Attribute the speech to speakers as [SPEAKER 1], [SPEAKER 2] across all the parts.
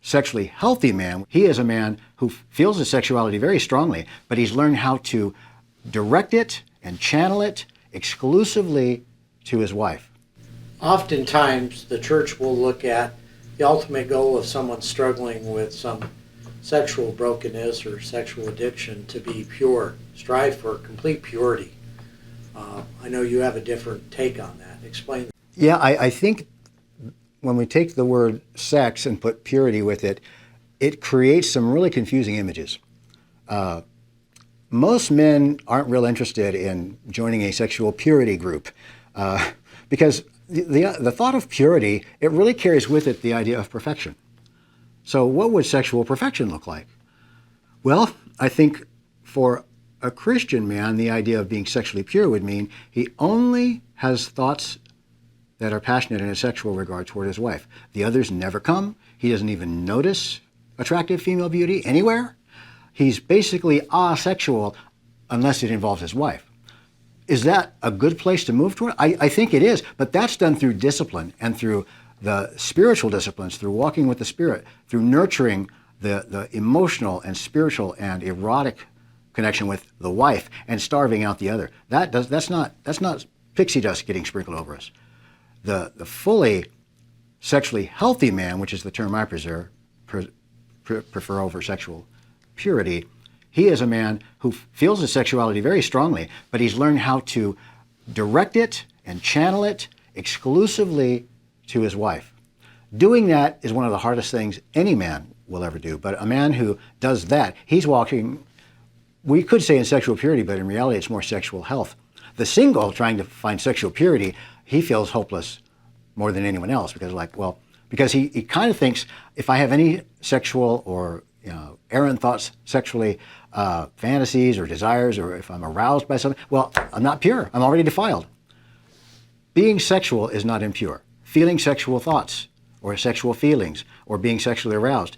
[SPEAKER 1] sexually healthy man, he is a man who feels his sexuality very strongly, but he's learned how to direct it and channel it exclusively to his wife.
[SPEAKER 2] Oftentimes, the church will look at the ultimate goal of someone struggling with some sexual brokenness or sexual addiction to be pure, strive for complete purity. I know you have a different take on that. Explain that.
[SPEAKER 1] Yeah, I think when we take the word sex and put purity with it, it creates some really confusing images. Most men aren't real interested in joining a sexual purity group because the thought of purity, it really carries with it the idea of perfection. So what would sexual perfection look like? Well, I think for a Christian man, the idea of being sexually pure would mean he only has thoughts that are passionate in a sexual regard toward his wife. The others never come. He doesn't even notice attractive female beauty anywhere. He's basically asexual unless it involves his wife. Is that a good place to move toward? I think it is, but that's done through discipline and through the spiritual disciplines, through walking with the Spirit, through nurturing the emotional and spiritual and erotic connection with the wife and starving out the other. That's not pixie dust getting sprinkled over us. The fully sexually healthy man, which is the term I prefer over sexual purity, he is a man who feels his sexuality very strongly, but he's learned how to direct it and channel it exclusively to his wife. Doing that is one of the hardest things any man will ever do, but a man who does that, he's walking, we could say in sexual purity, but in reality it's more sexual health. The single trying to find sexual purity, he feels hopeless more than anyone else because he kind of thinks if I have any sexual or errant thoughts sexually, fantasies or desires, or if I'm aroused by something, well, I'm not pure. I'm already defiled. Being sexual is not impure. Feeling sexual thoughts or sexual feelings or being sexually aroused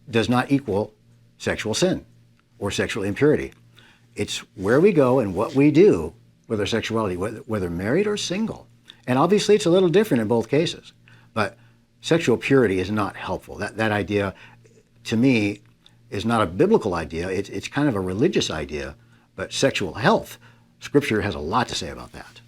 [SPEAKER 1] does not equal sexual sin or sexual impurity. It's where we go and what we do with our sexuality, whether married or single. And obviously it's a little different in both cases, but sexual purity is not helpful. That idea, to me, is not a biblical idea. It's kind of a religious idea, but sexual health, Scripture has a lot to say about that.